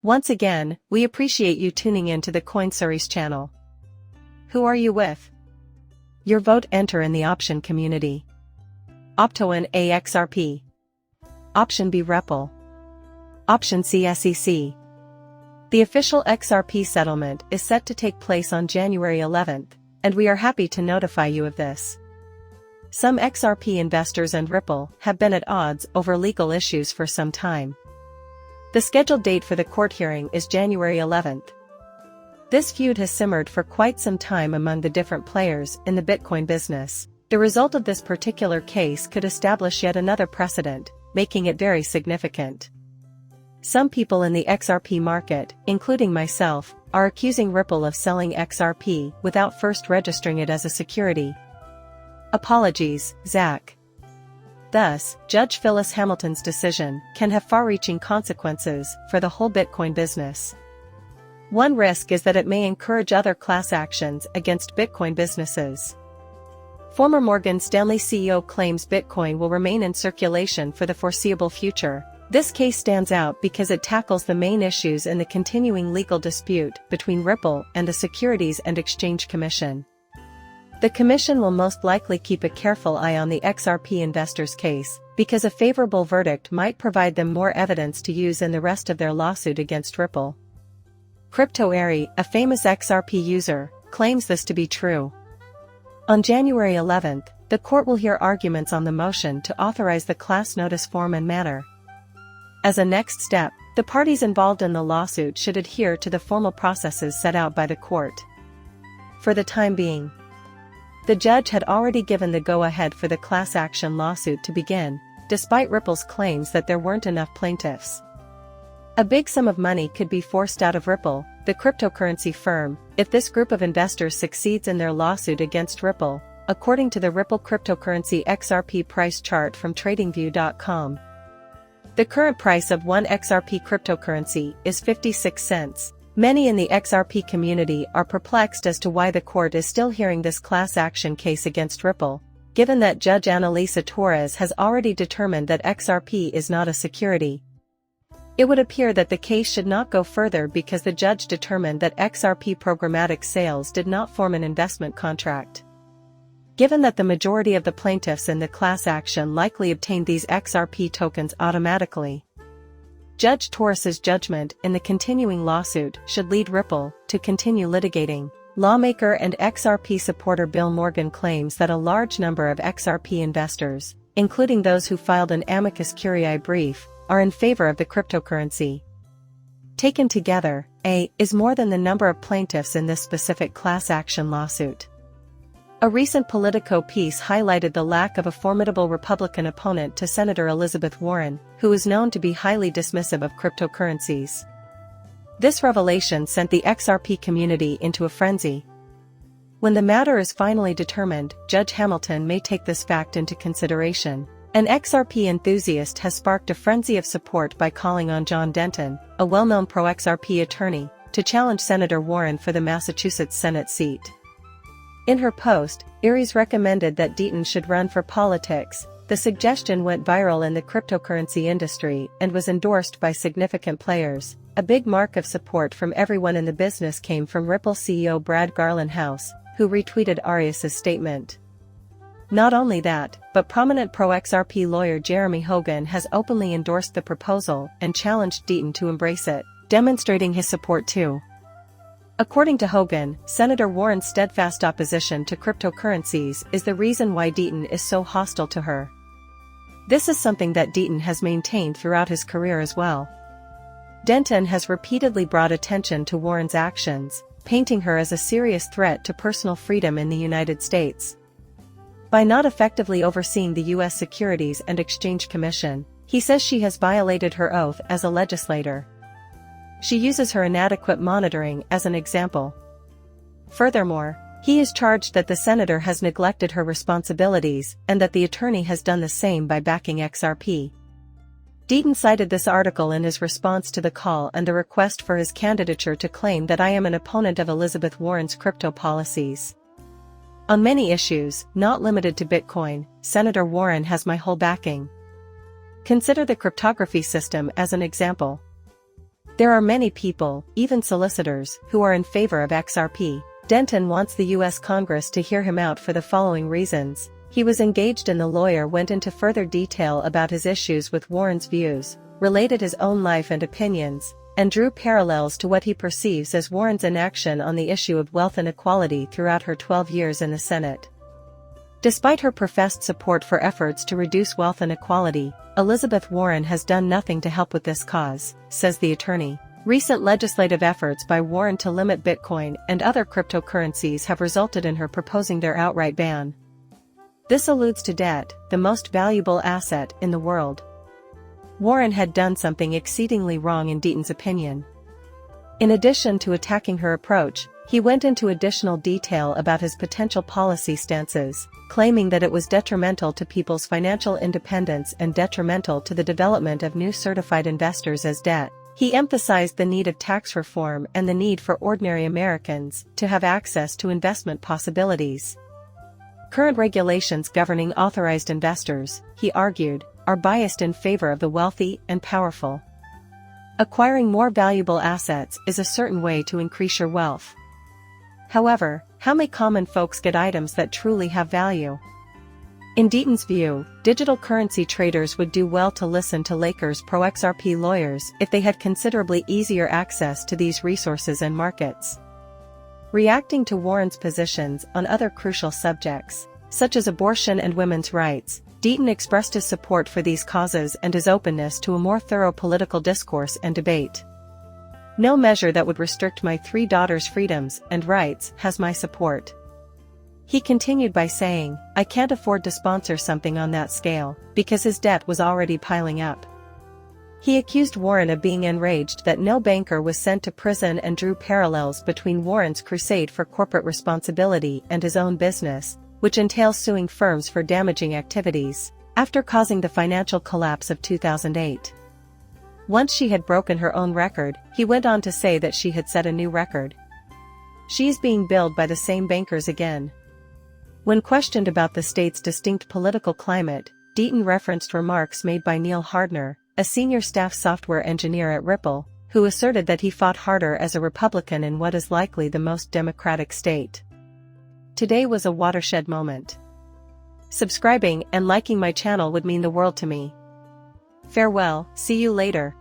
Once again, we appreciate you tuning in to the CoinSeries channel. Who are you with? Your vote enter in the option community. Option A XRP. Option B Ripple. Option C SEC. The official XRP settlement is set to take place on January 11th, and we are happy to notify you of this. Some XRP investors and Ripple have been at odds over legal issues for some time. The scheduled date for the court hearing is January 11th. This feud has simmered for quite some time among the different players in the Bitcoin business. The result of this particular case could establish yet another precedent, making it very significant. Some people in the XRP market, including myself, are accusing Ripple of selling XRP without first registering it as a security. Apologies, Zach. Thus, Judge Phyllis Hamilton's decision can have far-reaching consequences for the whole Bitcoin business. One risk is that it may encourage other class actions against Bitcoin businesses. Former Morgan Stanley CEO claims Bitcoin will remain in circulation for the foreseeable future. This case stands out because it tackles the main issues in the continuing legal dispute between Ripple and the Securities and Exchange Commission. The Commission will most likely keep a careful eye on the XRP investors' case, because a favorable verdict might provide them more evidence to use in the rest of their lawsuit against Ripple. CryptoAry, a famous XRP user, claims this to be true. On January 11th, the court will hear arguments on the motion to authorize the class notice form and manner. As a next step, the parties involved in the lawsuit should adhere to the formal processes set out by the court. For the time being, the judge had already given the go-ahead for the class action lawsuit to begin, despite Ripple's claims that there weren't enough plaintiffs. A big sum of money could be forced out of Ripple, the cryptocurrency firm, if this group of investors succeeds in their lawsuit against Ripple, according to the Ripple cryptocurrency XRP price chart from TradingView.com. The current price of one XRP cryptocurrency is 56 cents. Many in the XRP community are perplexed as to why the court is still hearing this class action case against Ripple, given that Judge Annalisa Torres has already determined that XRP is not a security. It would appear that the case should not go further because the judge determined that XRP programmatic sales did not form an investment contract. Given that the majority of the plaintiffs in the class action likely obtained these XRP tokens automatically, Judge Torres's judgment in the continuing lawsuit should lead Ripple to continue litigating. Lawmaker and XRP supporter Bill Morgan claims that a large number of XRP investors, including those who filed an amicus curiae brief, are in favor of the cryptocurrency. Taken together, A is more than the number of plaintiffs in this specific class action lawsuit. A recent Politico piece highlighted the lack of a formidable Republican opponent to Senator Elizabeth Warren, who is known to be highly dismissive of cryptocurrencies. This revelation sent the XRP community into a frenzy. When the matter is finally determined, Judge Hamilton may take this fact into consideration. An XRP enthusiast has sparked a frenzy of support by calling on John Denton, a well-known pro-XRP attorney, to challenge Senator Warren for the Massachusetts Senate seat. In her post, Aries recommended that Deaton should run for politics. The suggestion went viral in the cryptocurrency industry and was endorsed by significant players. A big mark of support from everyone in the business came from Ripple CEO Brad Garlinghouse, who retweeted Arias's statement. Not only that, but prominent pro-XRP lawyer Jeremy Hogan has openly endorsed the proposal and challenged Deaton to embrace it, demonstrating his support too. According to Hogan, Senator Warren's steadfast opposition to cryptocurrencies is the reason why Deaton is so hostile to her. This is something that Deaton has maintained throughout his career as well. Denton has repeatedly brought attention to Warren's actions, painting her as a serious threat to personal freedom in the United States. By not effectively overseeing the U.S. Securities and Exchange Commission, he says she has violated her oath as a legislator. She uses her inadequate monitoring as an example. Furthermore, he is charged that the senator has neglected her responsibilities and that the attorney has done the same by backing XRP. Deaton cited this article in his response to the call and the request for his candidature to claim that I am an opponent of Elizabeth Warren's crypto policies. On many issues, not limited to Bitcoin, Senator Warren has my whole backing. Consider the cryptography system as an example. There are many people, even solicitors, who are in favor of XRP. Denton wants the U.S. Congress to hear him out for the following reasons. He was engaged and the lawyer went into further detail about his issues with Warren's views, related his own life and opinions, and drew parallels to what he perceives as Warren's inaction on the issue of wealth inequality throughout her 12 years in the Senate. Despite her professed support for efforts to reduce wealth inequality, Elizabeth Warren has done nothing to help with this cause, says the attorney. Recent legislative efforts by Warren to limit Bitcoin and other cryptocurrencies have resulted in her proposing their outright ban. This alludes to debt, the most valuable asset in the world. Warren had done something exceedingly wrong in Deaton's opinion. In addition to attacking her approach, he went into additional detail about his potential policy stances, claiming that it was detrimental to people's financial independence and detrimental to the development of new certified investors as debt. He emphasized the need of tax reform and the need for ordinary Americans to have access to investment possibilities. Current regulations governing authorized investors, he argued, are biased in favor of the wealthy and powerful. Acquiring more valuable assets is a certain way to increase your wealth. However, how may common folks get items that truly have value? In Deaton's view, digital currency traders would do well to listen to Lakers pro-XRP lawyers if they had considerably easier access to these resources and markets. Reacting to Warren's positions on other crucial subjects, such as abortion and women's rights, Deaton expressed his support for these causes and his openness to a more thorough political discourse and debate. No measure that would restrict my 3 daughters' freedoms and rights has my support. He continued by saying, I can't afford to sponsor something on that scale, because his debt was already piling up. He accused Warren of being enraged that no banker was sent to prison and drew parallels between Warren's crusade for corporate responsibility and his own business, which entails suing firms for damaging activities, after causing the financial collapse of 2008. Once she had broken her own record, he went on to say that she had set a new record. She's being billed by the same bankers again. When questioned about the state's distinct political climate, Deaton referenced remarks made by Neil Hardner, a senior staff software engineer at Ripple, who asserted that he fought harder as a Republican in what is likely the most democratic state. Today was a watershed moment. Subscribing and liking my channel would mean the world to me. Farewell, see you later.